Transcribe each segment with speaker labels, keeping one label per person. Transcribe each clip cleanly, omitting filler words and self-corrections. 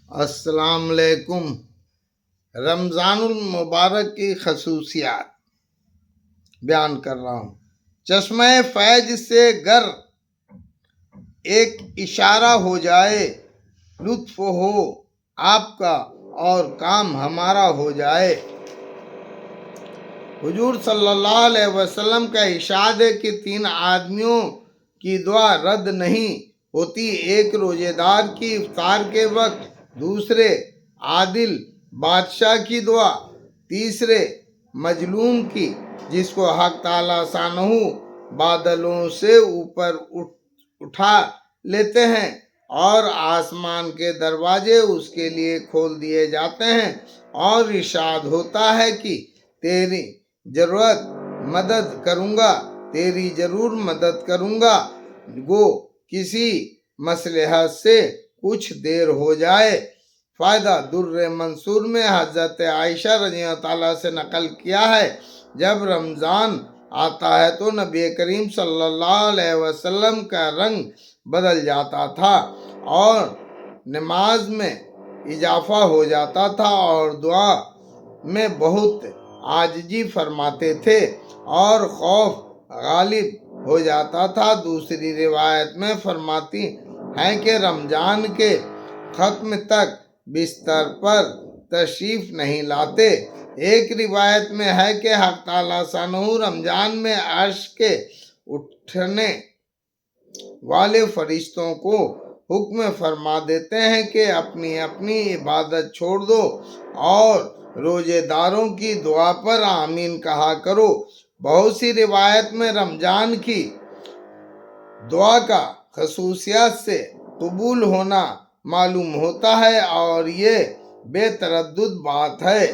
Speaker 1: السلام علیکم۔ رمضان المبارک کی خصوصیات بیان کر رہا ہوں۔ چشمہ فیض سے گر ایک اشارہ ہو جائے، لطف ہو آپ کا اور کام ہمارا ہو جائے۔ حضور صلی اللہ علیہ وسلم کا ارشاد ہے کہ 3 آدمیوں کی دعا رد نہیں ہوتی: ایک روزے دار کی افطار کے وقت، دوسرے عادل بادشاہ کی دعا، تیسرے مظلوم کی جس کو حق تعالیٰ شانہ بادلوں سے اوپر اٹھا لیتے ہیں اور آسمان کے دروازے اس کے لیے کھول دیے جاتے ہیں، اور ارشاد ہوتا ہے کہ تیری ضرورت مدد کروں گا، تیری ضرور مدد کروں گا، گو کسی مصلحت سے کچھ دیر ہو جائے۔ فائدہ در منصور میں حضرت عائشہ رضی اللہ عنہا سے نقل کیا ہے، جب رمضان آتا ہے تو نبی کریم صلی اللہ علیہ وسلم کا رنگ بدل جاتا تھا اور نماز میں اضافہ ہو جاتا تھا اور دعا میں بہت عاجزی فرماتے تھے اور خوف غالب ہو جاتا تھا۔ دوسری روایت میں فرماتی ہیں کہ رمضان کے ختم تک بستر پر تشریف نہیں لاتے۔ ایک روایت میں ہے کہ حق تعالیٰ شانہ رمضان میں عرش کے اٹھنے والے فرشتوں کو حکم فرما دیتے ہیں کہ اپنی اپنی عبادت چھوڑ دو اور روزے داروں کی دعا پر آمین کہا کرو۔ بہت سی روایت میں رمضان کی دعا کا خصوصیات سے قبول ہونا معلوم ہوتا ہے، اور یہ بے تردد بات ہے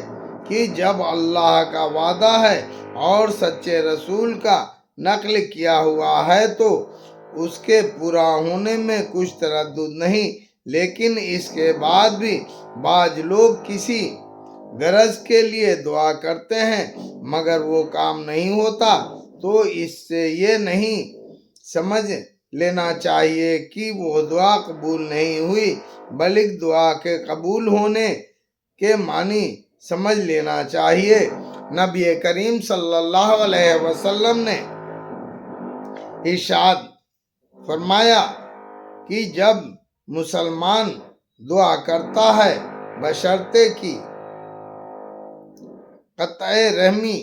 Speaker 1: کہ جب اللہ کا وعدہ ہے اور سچے رسول کا نقل کیا ہوا ہے تو اس کے پورا ہونے میں کچھ تردد نہیں، لیکن اس کے بعد بھی بعض لوگ کسی غرض کے لیے دعا کرتے ہیں مگر وہ کام نہیں ہوتا، تو اس سے یہ نہیں سمجھ لینا چاہیے کہ وہ دعا قبول نہیں ہوئی، بلکہ دعا کے قبول ہونے کے معنی سمجھ لینا چاہیے۔ نبی کریم صلی اللہ علیہ وسلم نے ارشاد فرمایا کہ جب مسلمان دعا کرتا ہے بشرطے کہ قطع رحمی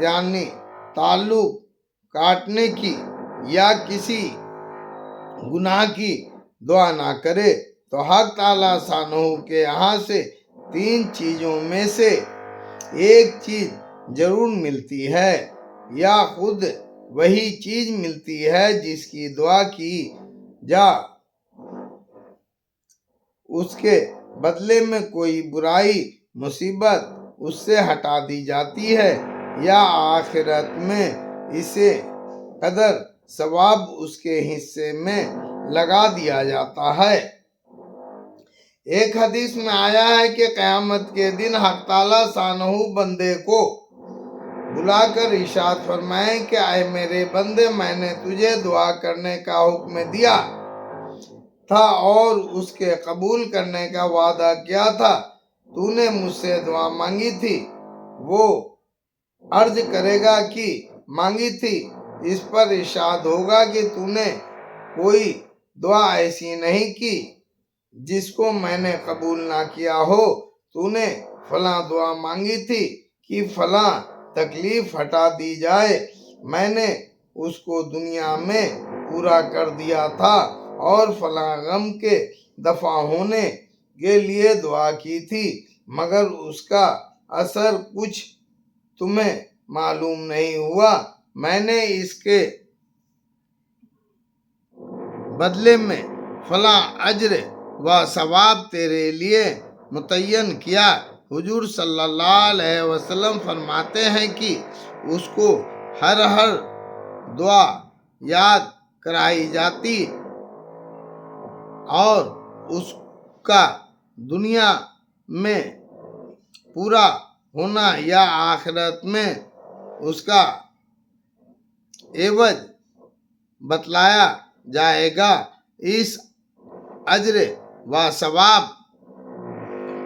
Speaker 1: یعنی تعلق کاٹنے کی یا کسی گناہ کی دعا نہ کرے تو حق تعالیٰ شانہ کے یہاں سے 3 چیزوں میں سے ایک چیز ضرور ملتی ہے، یا خود وہی چیز ملتی ہے جس کی دعا کی جا اس کے بدلے میں کوئی برائی مصیبت اس سے ہٹا دی جاتی ہے، یا آخرت میں اسے قدر ثواب اس کے حصے میں لگا دیا جاتا ہے۔ ایک حدیث میں آیا ہے کہ قیامت کے دن حق تعالیٰ شانہ بندے کو بلا کر ارشاد فرمائیں کہ اے میرے بندے، میں نے تجھے دعا کرنے کا حکم دیا تھا اور اس کے قبول کرنے کا وعدہ کیا تھا، تو نے مجھ سے دعا مانگی تھی۔ وہ عرض کرے گا کہ مانگی تھی، اس پر ارشاد ہوگا کہ تو نے کوئی دعا ایسی نہیں کی جس کو میں نے قبول نہ کیا ہو، تو نے فلاں دعا مانگی تھی کہ فلاں تکلیف ہٹا دی جائے، میں نے اس کو دنیا میں پورا کر دیا تھا، اور فلاں غم کے دفع ہونے کے لیے دعا کی تھی مگر اس کا اثر کچھ تمہیں معلوم نہیں ہوا، میں نے اس کے بدلے میں فلاں اجر و ثواب تیرے لیے متعین کیا۔ حضور صلی اللہ علیہ وسلم فرماتے ہیں کہ اس کو ہر دعا یاد کرائی جاتی اور اس کا دنیا میں پورا ہونا یا آخرت میں اس کا عوض بتلایا جائے گا۔ اس اجر و ثواب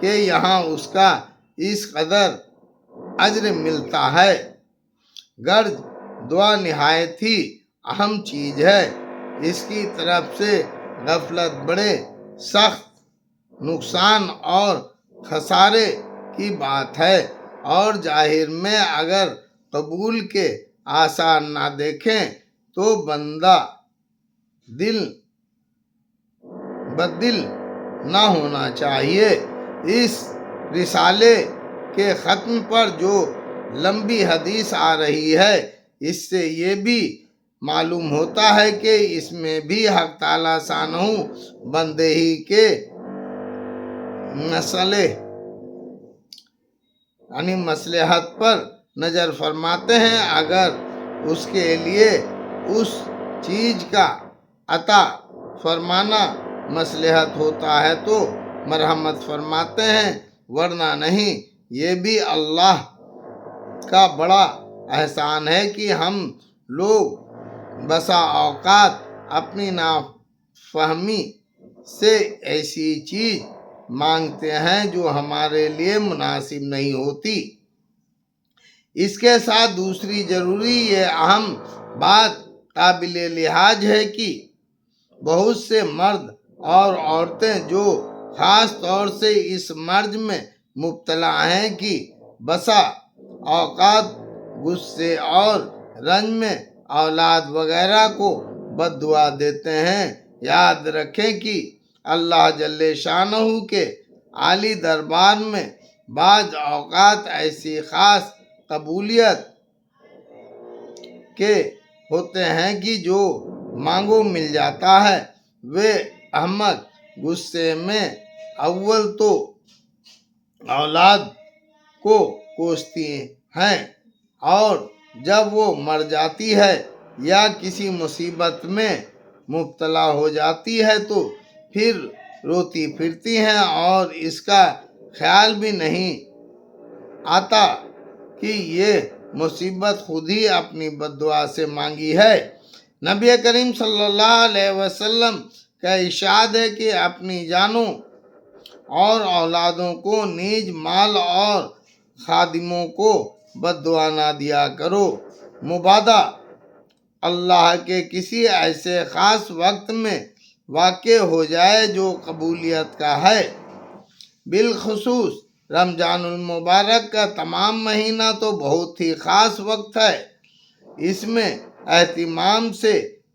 Speaker 1: کہ یہاں اس کا اس قدر اجر ملتا ہے۔ غرض دعا نہایت ہی اہم چیز ہے، اس کی طرف سے غفلت بڑے سخت نقصان اور خسارے کی بات ہے، اور ظاہر میں اگر قبول کے آثار نہ دیکھیں تو بندہ بدل نہ ہونا چاہیے۔ اس رسالے کے ختم پر جو لمبی حدیث آ رہی ہے، اس سے یہ بھی معلوم ہوتا ہے کہ اس میں بھی حق تعالیٰ شانہ بندے ہی کے مصلحت پر نظر فرماتے ہیں۔ اگر اس کے لیے اس چیز کا عطا فرمانا مصلحت ہوتا ہے تو مرحمت فرماتے ہیں، ورنہ نہیں۔ یہ بھی اللہ کا بڑا احسان ہے کہ ہم لوگ بسا اوقات اپنی نافہمی سے ایسی چیز مانگتے ہیں جو ہمارے لیے مناسب نہیں ہوتی۔ اس کے ساتھ دوسری ضروری یہ اہم بات قابل لحاظ ہے کہ بہت سے مرد اور عورتیں جو خاص طور سے اس مرض میں مبتلا ہیں کہ بسا اوقات غصے اور رنج میں اولاد وغیرہ کو بد دعا دیتے ہیں۔ یاد رکھیں کہ اللہ جل شانہ کے عالی دربار میں بعض اوقات ایسی خاص قبولیت کے ہوتے ہیں کہ جو مانگو مل جاتا ہے۔ وہ احمق غصے میں اول تو اولاد کو کوستی ہیں، اور جب وہ مر جاتی ہے یا کسی مصیبت میں مبتلا ہو جاتی ہے تو پھر روتی پھرتی ہیں، اور اس کا خیال بھی نہیں آتا کہ یہ مصیبت خود ہی اپنی بد دعا سے مانگی ہے۔ نبی کریم صلی اللہ علیہ وسلم کا ارشاد ہے کہ اپنی جانوں اور اولادوں کو نیز مال اور خادموں کو بد دعا نہ دیا کرو، مبادا اللہ کے کسی ایسے خاص وقت میں واقع ہو جائے جو قبولیت کا ہے۔ بالخصوص رمضان المبارک کا تمام مہینہ تو بہت ہی خاص وقت ہے، اس میں اہتمام سے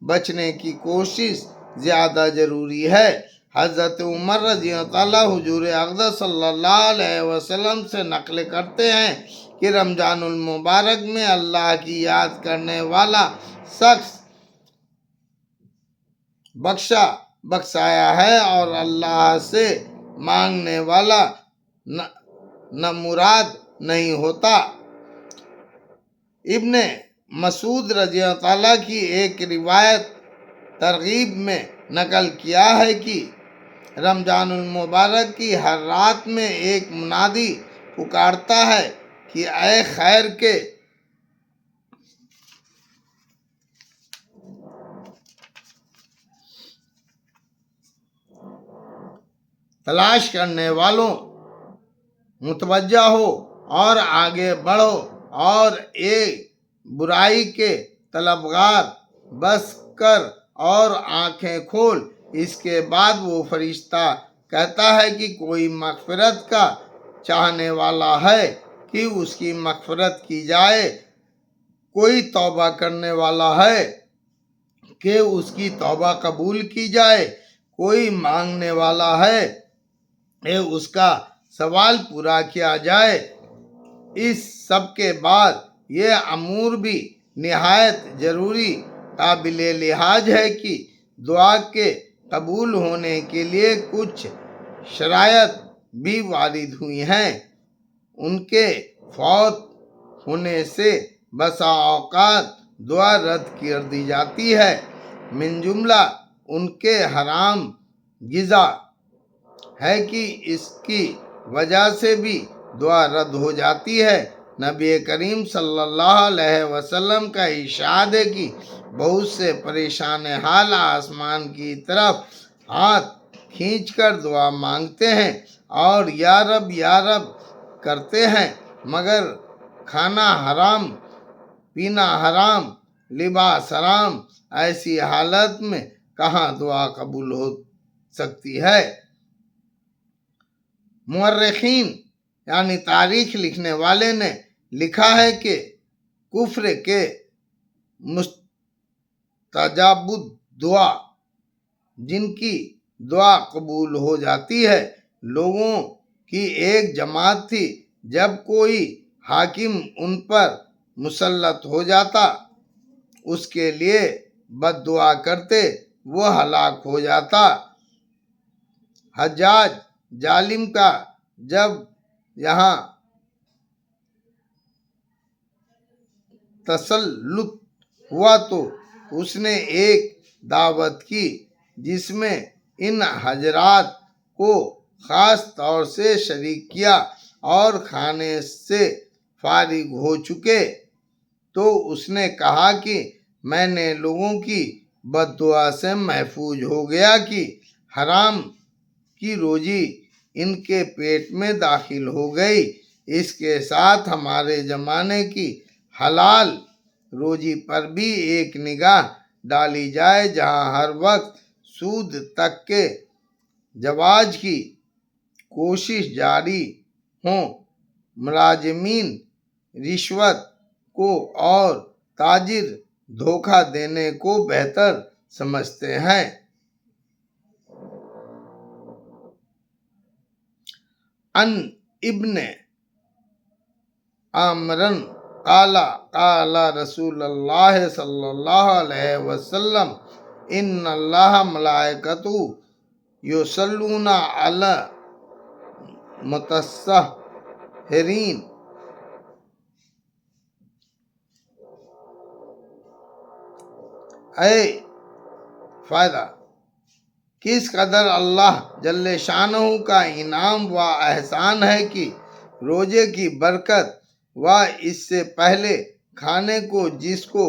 Speaker 1: بچنے کی کوشش زیادہ ضروری ہے۔ حضرت عمر رضی اللہ حضور اقدس صلی اللہ علیہ وسلم سے نقل کرتے ہیں کہ رمضان المبارک میں اللہ کی یاد کرنے والا شخص بخشایا ہے، اور اللہ سے مانگنے والا نامراد نہیں ہوتا۔ ابن مسعود رضی اللہ کی ایک روایت ترغیب میں نقل کیا ہے کہ رمضان المبارک کی ہر رات میں ایک منادی پکارتا ہے کہ اے خیر کے تلاش کرنے والوں، متوجہ ہو اور آگے بڑھو، اور ایک برائی کے طلبگار بس کر اور آنکھیں کھول۔ اس کے بعد وہ فرشتہ کہتا ہے کہ کوئی مغفرت کا چاہنے والا ہے کہ اس کی مغفرت کی جائے، کوئی توبہ کرنے والا ہے کہ اس کی توبہ قبول کی جائے، کوئی مانگنے والا ہے کہ اس کا سوال پورا کیا جائے۔ اس سب کے بعد یہ امور بھی نہایت ضروری قابل لحاظ ہے کہ دعا کے قبول ہونے کے لیے کچھ شرائط بھی وارد ہوئی ہیں۔ ان کے فوت ہونے سے بسا اوقات دعا رد کر دی جاتی ہے، من جملہ ان کے حرام غذا ہے کہ اس کی وجہ سے بھی دعا رد ہو جاتی ہے۔ نبی کریم صلی اللہ علیہ وسلم کا ارشاد ہے کہ بہت سے پریشان حال آسمان کی طرف ہاتھ کھینچ کر دعا مانگتے ہیں اور یا رب کرتے ہیں، مگر کھانا حرام، پینا حرام، لباس حرام، ایسی حالت میں کہاں دعا قبول ہو سکتی ہے؟ مورخین یعنی تاریخ لکھنے والے نے لکھا ہے کہ کفر کے مستجاب الدعا، جن کی دعا قبول ہو جاتی ہے، لوگوں کی ایک جماعت تھی۔ جب کوئی حاکم ان پر مسلط ہو جاتا، اس کے لیے بد دعا کرتے، وہ ہلاک ہو جاتا۔ حجاج ظالم کا جب یہاں تسلط ہوا تو اس نے ایک دعوت کی جس میں ان حضرات کو خاص طور سے شریک کیا، اور کھانے سے فارغ ہو چکے تو اس نے کہا کہ میں نے لوگوں کی بد دعا سے محفوظ ہو گیا کہ حرام کی روزی ان کے پیٹ میں داخل ہو گئی۔ اس کے ساتھ ہمارے زمانے کی حلال روزی پر بھی ایک نگاہ ڈالی جائے، جہاں ہر وقت سود تک کے جواز کی کوشش جاری ہوں، ملازمین رشوت کو اور تاجر دھوکہ دینے کو بہتر سمجھتے ہیں۔ ان ابن عمرو قال قال رسول اللہ صلی اللہ علیہ وسلم ان اللہ ملائکتہ یصلون علی المتطہرین۔ اے فائدہ، کس قدر اللہ جل شانہ کا انعام و احسان ہے کہ روزے کی برکت و اس سے پہلے کھانے کو جس کو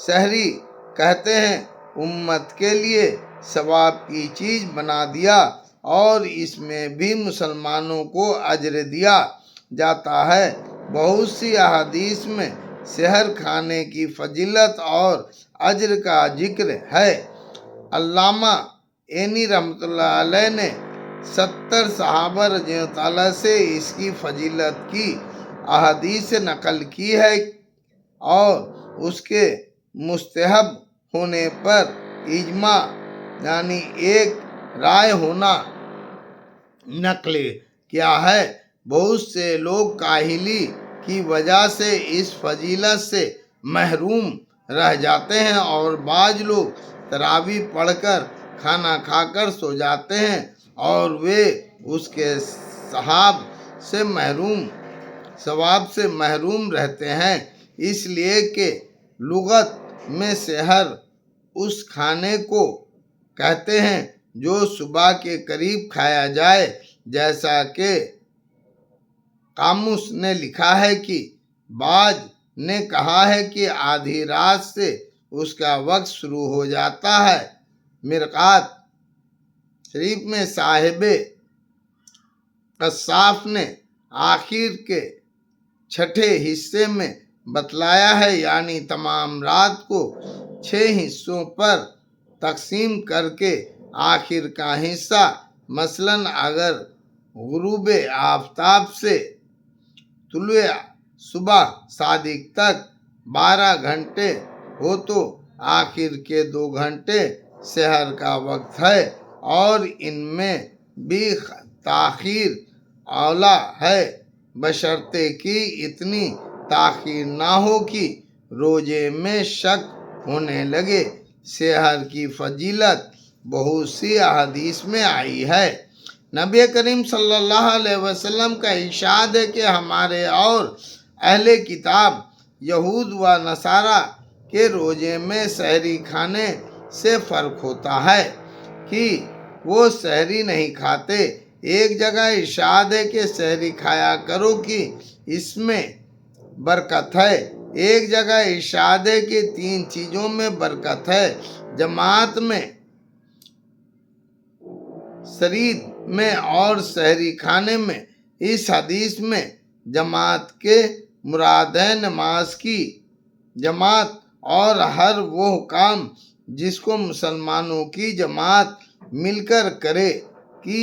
Speaker 1: سحری کہتے ہیں امت کے لیے ثواب کی چیز بنا دیا، اور اس میں بھی مسلمانوں کو اجر دیا جاتا ہے۔ بہت سی احادیث میں سحر کھانے کی فضیلت اور اجر کا ذکر ہے۔ علامہ عینی رحمۃ اللہ علیہ نے 70 صحابہ رضی اللہ عنہ سے اس کی فضیلت کی احادیث نقل کی ہے اور اس کے مستحب ہونے پر اجماع یعنی ایک رائے ہونا نقل کیا ہے۔ بہت سے لوگ کاہلی کی وجہ سے اس فضیلت سے محروم رہ جاتے ہیں، اور بعض لوگ تراویح پڑھ کر کھانا کھا کر سو جاتے ہیں اور وہ اس کے ثواب سے محروم رہتے ہیں، اس لیے کہ لغت میں سحر اس کھانے کو کہتے ہیں جو صبح کے قریب کھایا جائے، جیسا کہ قاموس نے لکھا ہے کہ بعض نے کہا ہے کہ آدھی رات سے اس کا وقت شروع ہو جاتا ہے۔ مرقات شریف میں صاحب قصاف نے آخر کے چھٹے حصے میں بتلایا ہے، یعنی تمام رات کو 6 حصوں پر تقسیم کر کے آخر کا حصہ، مثلاً اگر غروب آفتاب سے طلوع صبح صادق تک 12 گھنٹے ہو تو آخر کے 2 گھنٹے سحر کا وقت ہے، اور ان میں بھی تاخیر اولیٰ ہے، بشرطے کہ اتنی تاخیر نہ ہو کہ روزے میں شک ہونے لگے۔ سحر کی فضیلت بہت سی احادیث میں آئی ہے۔ نبی کریم صلی اللہ علیہ وسلم کا ارشاد ہے کہ ہمارے اور اہل کتاب یہود و نصارہ کے روزے میں سحری کھانے سے فرق ہوتا ہے کہ وہ سحری نہیں کھاتے، ایک جگہ ارشاد ہے کہ سحری کھایا کرو کہ اس میں برکت ہے، ایک جگہ ارشاد ہے کہ 3 چیزوں میں برکت ہے، جماعت میں، سرید میں اور سحری کھانے میں۔ اس حدیث میں جماعت کے مراد ہے نماز کی جماعت اور ہر وہ کام جس کو مسلمانوں کی جماعت مل کر کرے کہ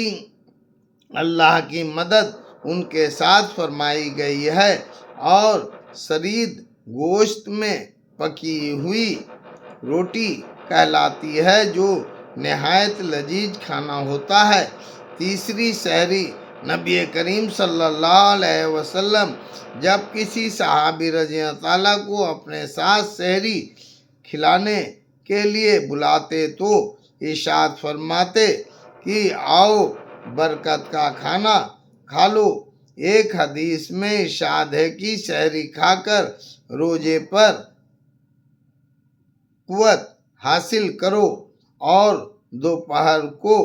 Speaker 1: اللہ کی مدد ان کے ساتھ فرمائی گئی ہے، اور سرید گوشت میں پکی ہوئی روٹی کہلاتی ہے جو نہایت لذیذ کھانا ہوتا ہے۔ تیسری سحری، نبی کریم صلی اللہ علیہ وسلم جب کسی صحابی رضی اللہ عنہ کو اپنے ساتھ سحری کھلانے کے لیے بلاتے تو ارشاد فرماتے کہ آؤ برکت کا کھانا کھا لو۔ ایک حدیث میں ارشاد ہے کہ سحری کھا کر روزے پر قوت حاصل کرو اور دوپہر کو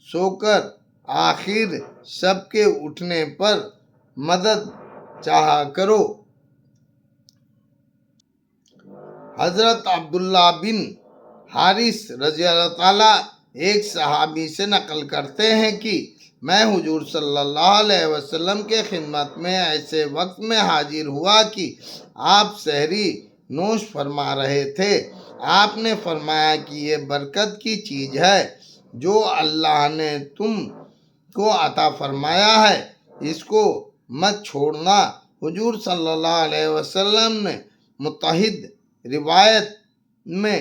Speaker 1: سو کر آخر شب کے اٹھنے پر مدد چاہا کرو۔ حضرت عبداللہ بن حارث رضی اللہ عنہ ایک صحابی سے نقل کرتے ہیں کہ میں حضور صلی اللہ علیہ وسلم کے خدمت میں ایسے وقت میں حاضر ہوا کہ آپ سحری نوش فرما رہے تھے۔ آپ نے فرمایا کہ یہ برکت کی چیز ہے جو اللہ نے تم کو عطا فرمایا ہے، اس کو مت چھوڑنا۔ حضور صلی اللہ علیہ وسلم نے متعدد روایت میں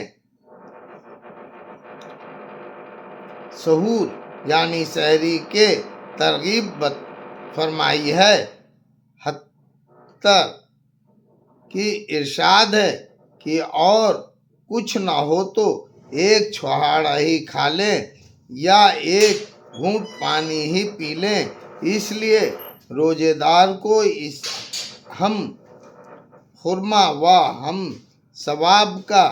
Speaker 1: سحور یعنی سحری کے ترغیب فرمائی ہے، حتیٰ کہ ارشاد ہے کہ اور کچھ نہ ہو تو ایک چھہاڑا ہی کھا لیں یا ایک گھونٹ پانی ہی پی لیں۔ اس لیے روزے دار کو اس ہم خرما و ہم ثواب کا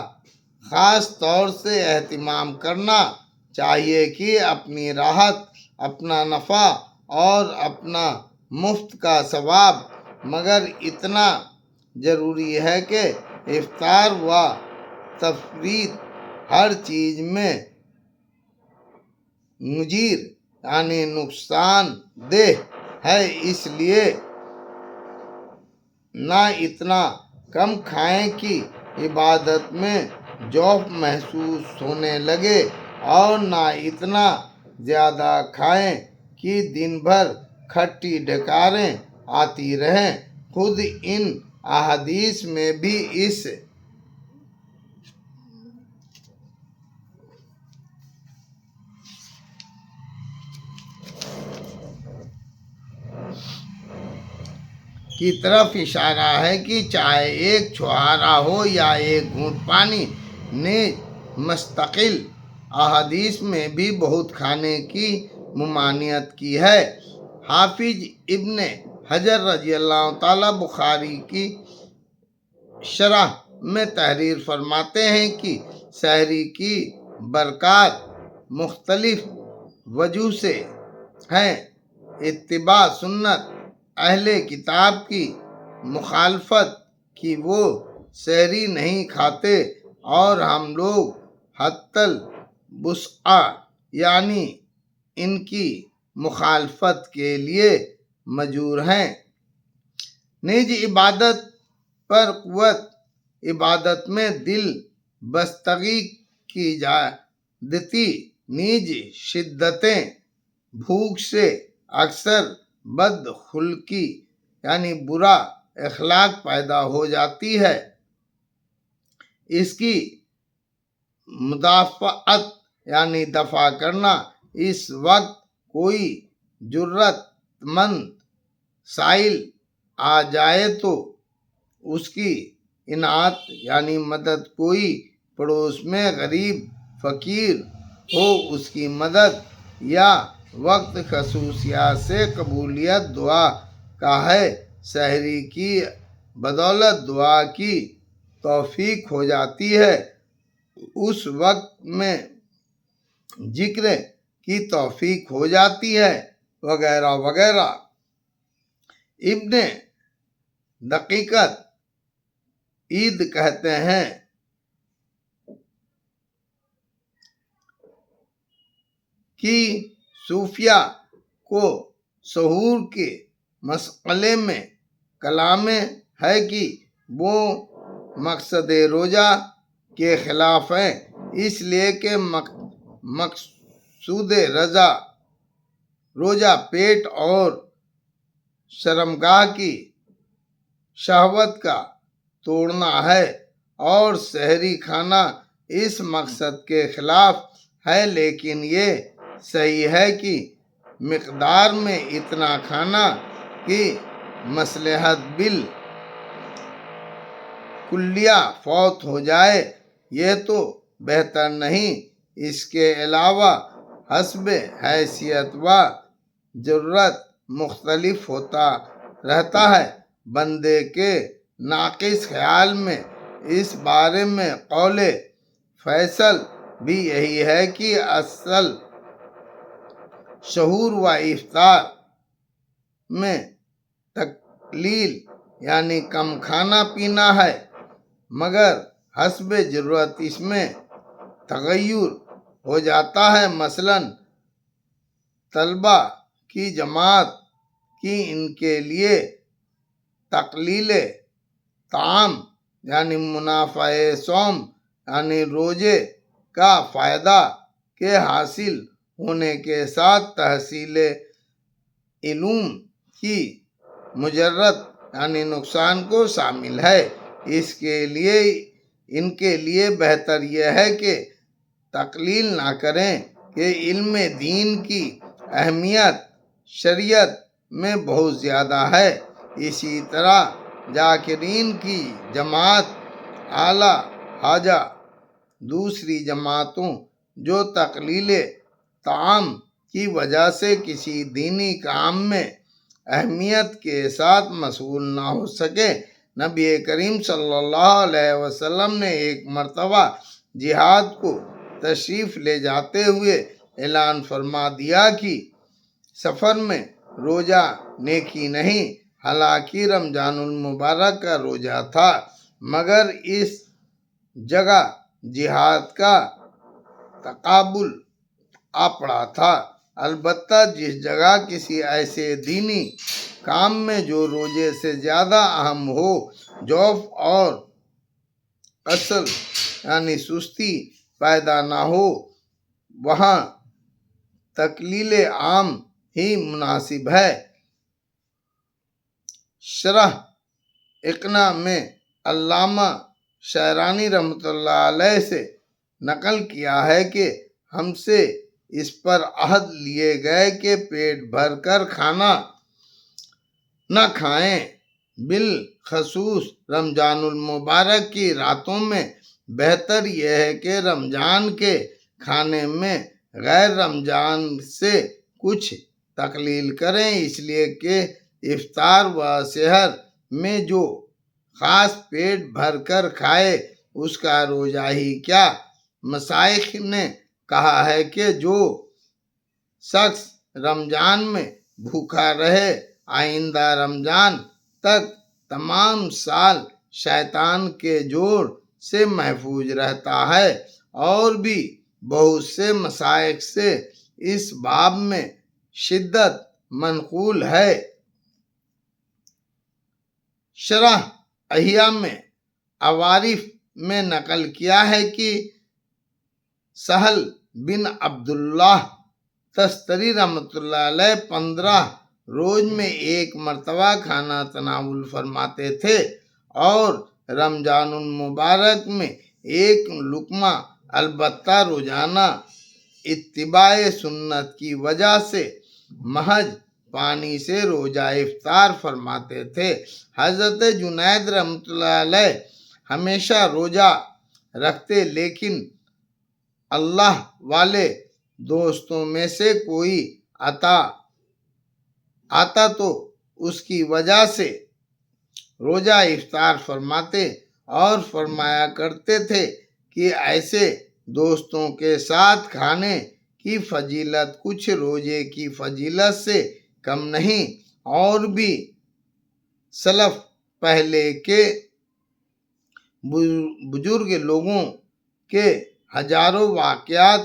Speaker 1: خاص طور سے اہتمام کرنا چاہیے کہ اپنی راحت، اپنا نفع اور اپنا مفت کا ثواب، مگر اتنا ضروری ہے کہ افطار و تفطیر ہر چیز میں مضر یعنی نقصان دہ ہے، اس لیے نہ اتنا کم کھائیں کہ عبادت میں ضعف محسوس ہونے لگے اور نہ اتنا زیادہ کھائیں کہ دن بھر کھٹی ڈکاریں آتی رہیں۔ خود ان احادیث میں بھی اس کی طرف اشارہ ہے کہ چاہے ایک چھہارا ہو یا ایک گھونٹ پانی، نیز مستقل احادیث میں بھی بہت کھانے کی ممانعت کی ہے۔ حافظ ابن حجر رضی اللہ تعالیٰ بخاری کی شرح میں تحریر فرماتے ہیں کہ سحری کی برکات مختلف وجوہ سے ہیں۔ اتباع سنت، اہل کتاب کی مخالفت کہ وہ سحری نہیں کھاتے، اور ہم لوگ حتی الوسع یعنی ان کی مخالفت کے لیے مجبور ہیں۔ نیز عبادت پر قوت، عبادت میں دل بستگی کی زیادتی، نیز شدتیں، بھوک سے اکثر بد خلقی یعنی برا اخلاق پیدا ہو جاتی ہے۔ اس کی مدافعت یعنی دفاع کرنا، اس وقت کوئی جرأت مند سائل آ جائے تو اس کی اعنات یعنی مدد، کوئی پڑوس میں غریب فقیر ہو اس کی مدد، یا وقت خصوصیات سے قبولیت دعا کا ہے، سحری کی بدولت دعا کی توفیق ہو جاتی ہے، اس وقت میں ذکر کی توفیق ہو جاتی ہے۔ وغیرہ وغیرہ۔ ابن دقیقت عید کہتے ہیں کہ صوفیہ کو سحور کے مسئلے میں کلام ہے کہ وہ مقصد روزہ کے خلاف ہے، اس لیے کہ مقصود روزہ پیٹ اور شرمگاہ کی شہوت کا توڑنا ہے، اور سحری کھانا اس مقصد کے خلاف ہے۔ لیکن یہ صحیح ہے کہ مقدار میں اتنا کھانا کہ مصلحت بالکلیہ فوت ہو جائے، یہ تو بہتر نہیں۔ اس کے علاوہ حسب حیثیت و ضرورت مختلف ہوتا رہتا ہے۔ بندے کے ناقص خیال میں اس بارے میں قول فیصل بھی یہی ہے کہ اصل سحور و افطار میں تقلیل یعنی کم کھانا پینا ہے، مگر حسب ضرورت اس میں تغیر ہو جاتا ہے۔ مثلاً طلبہ کی جماعت کی ان کے لیے تقلیل طعام یعنی منافع صوم یعنی روزے کا فائدہ کے حاصل ہونے کے ساتھ تحصیل علوم کی مجرد یعنی نقصان کو شامل ہے۔ ان کے لیے بہتر یہ ہے کہ تقلیل نہ کریں کہ علم دین کی اہمیت شریعت میں بہت زیادہ ہے۔ اسی طرح ذاکرین کی جماعت اعلیٰ حاجہ دوسری جماعتوں جو تقلیل طعام کی وجہ سے کسی دینی کام میں اہمیت کے ساتھ مشغول نہ ہو سکے۔ نبی کریم صلی اللہ علیہ وسلم نے ایک مرتبہ جہاد کو تشریف لے جاتے ہوئے اعلان فرما دیا کہ سفر میں روزہ نیکی نہیں، حالانکہ رمضان المبارک کا روزہ تھا، مگر اس جگہ جہاد کا تقابل آ پڑا تھا۔ البتہ جس جگہ کسی ایسے دینی کام میں جو روزے سے زیادہ اہم ہو، ضعف اور کسل یعنی سستی پیدا نہ ہو، وہاں تقلیل عام ہی مناسب ہے۔ شرح اقناع میں علامہ شعرانی رحمۃ اللہ علیہ سے نقل کیا ہے کہ ہم سے اس پر عہد لیے گئے کہ پیٹ بھر کر کھانا نہ کھائیں، بالخصوص رمضان المبارک کی راتوں میں۔ بہتر یہ ہے کہ رمضان کے کھانے میں غیر رمضان سے کچھ تقلیل کریں، اس لیے کہ افطار و سحر میں جو خاص پیٹ بھر کر کھائے اس کا روزہ ہی کیا۔ مشائخ نے کہا ہے کہ جو شخص رمضان میں بھوکا رہے، آئندہ رمضان تک تمام سال شیطان کے جوڑ سے محفوظ رہتا ہے۔ اور بھی بہت سے مشائخ سے اس باب میں شدت منقول ہے۔ شرح احیاء میں عوارف میں نقل کیا ہے کہ سہل بن عبداللہ تستری رحمۃ اللہ علیہ 15 روز میں ایک مرتبہ کھانا تناول فرماتے تھے، اور رمضان المبارک میں ایک لقمہ۔ البتہ روزانہ اتباع سنت کی وجہ سے محض پانی سے روزہ افطار فرماتے تھے۔ حضرت جنید رحمۃ اللہ علیہ ہمیشہ روزہ رکھتے، لیکن اللہ والے دوستوں میں سے کوئی آتا تو اس کی وجہ سے روزہ افطار فرماتے، اور فرمایا کرتے تھے کہ ایسے دوستوں کے ساتھ کھانے کی فضیلت کچھ روزے کی فضیلت سے کم نہیں، اور بھی سلف پہلے کے بزرگ لوگوں کے ہزاروں واقعات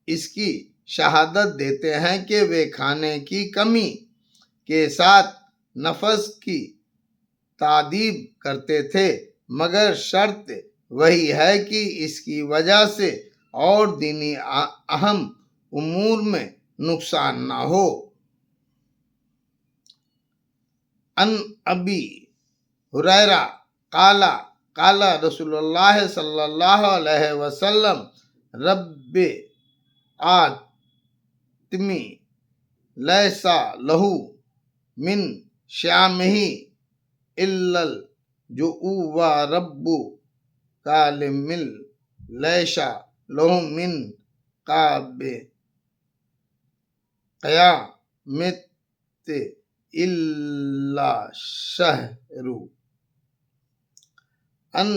Speaker 1: اس کی شہادت دیتے ہیں کہ وہ کھانے کی کمی کے ساتھ نفس کی تعذیب کرتے تھے، مگر شرط وہی ہے کہ اس کی وجہ سے اور دینی اہم امور میں نقصان نہ ہو۔ ان ابی ہریرہ قال قال رسول اللہ صلی اللہ علیہ وسلم رب آدمی لیسا لہو من شیامہ الا الجوع ورب کالم لیسا لہو من قیامت الا شہر ان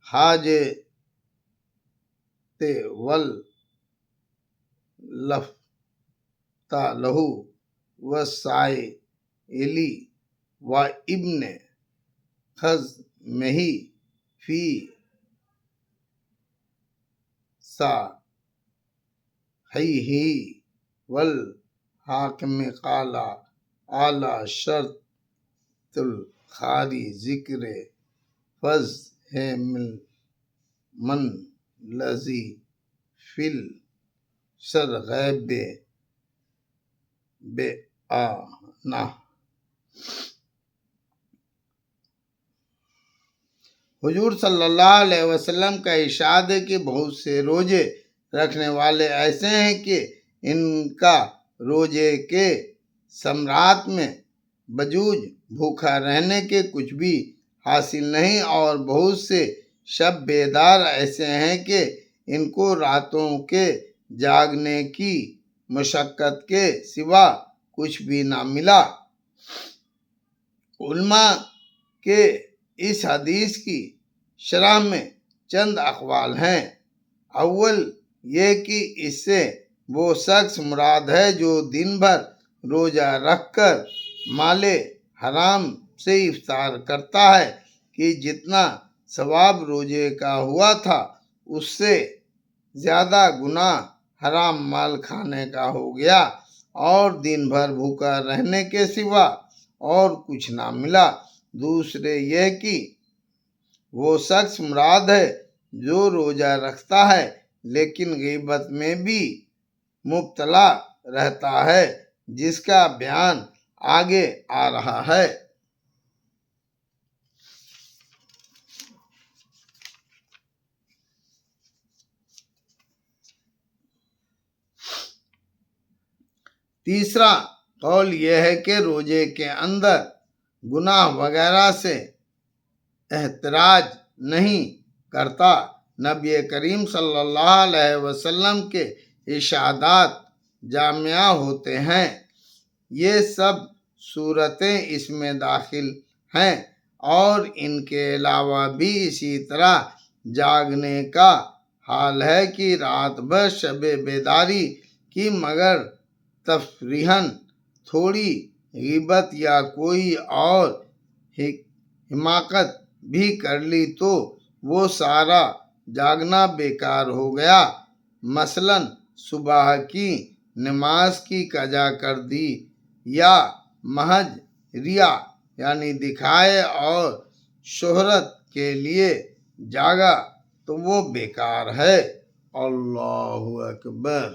Speaker 1: حاجت واللفت لہو والسائل وابن خزمہ فی صحیحہ والحاکم قال اعلی شرط البخاری ذکر فض ہے من لذی فی الشرغیب بیانہ۔ حضور صلی اللہ علیہ وسلم کا ارشاد ہے کہ بہت سے روزے رکھنے والے ایسے ہیں کہ ان کا روزے کے ثمرات میں بجوز بھوکا رہنے کے کچھ بھی حاصل نہیں، اور بہت سے شب بیدار ایسے ہیں کہ ان کو راتوں کے جاگنے کی مشقت کے سوا کچھ بھی نہ ملا۔ علماء کے اس حدیث کی شرح میں چند اقوال ہیں۔ اول یہ کہ اس سے وہ شخص مراد ہے جو دن بھر روزہ رکھ کر مال حرام سے افطار کرتا ہے کہ جتنا ثواب روزے کا ہوا تھا اس سے زیادہ گناہ حرام مال کھانے کا ہو گیا، اور دن بھر بھوکا رہنے کے سوا اور کچھ نہ ملا۔ دوسرے یہ کہ وہ شخص مراد ہے جو روزہ رکھتا ہے لیکن غیبت میں بھی مبتلا رہتا ہے، جس کا بیان آگے آ رہا ہے۔ تیسرا قول یہ ہے کہ روزے کے اندر گناہ وغیرہ سے احتراز نہیں کرتا۔ نبی کریم صلی اللہ علیہ وسلم کے ارشادات جامع ہوتے ہیں، یہ سب صورتیں اس میں داخل ہیں، اور ان کے علاوہ بھی اسی طرح جاگنے کا حال ہے کہ رات بھر شب بیداری کی مگر تفریحاً تھوڑی غیبت یا کوئی اور حماقت بھی کر لی تو وہ سارا جاگنا بیکار ہو گیا۔ مثلاً صبح کی نماز کی قضا کر دی یا محض ریا یعنی دکھائے اور شہرت کے لیے جاگا تو وہ بیکار ہے۔ اللہ اکبر۔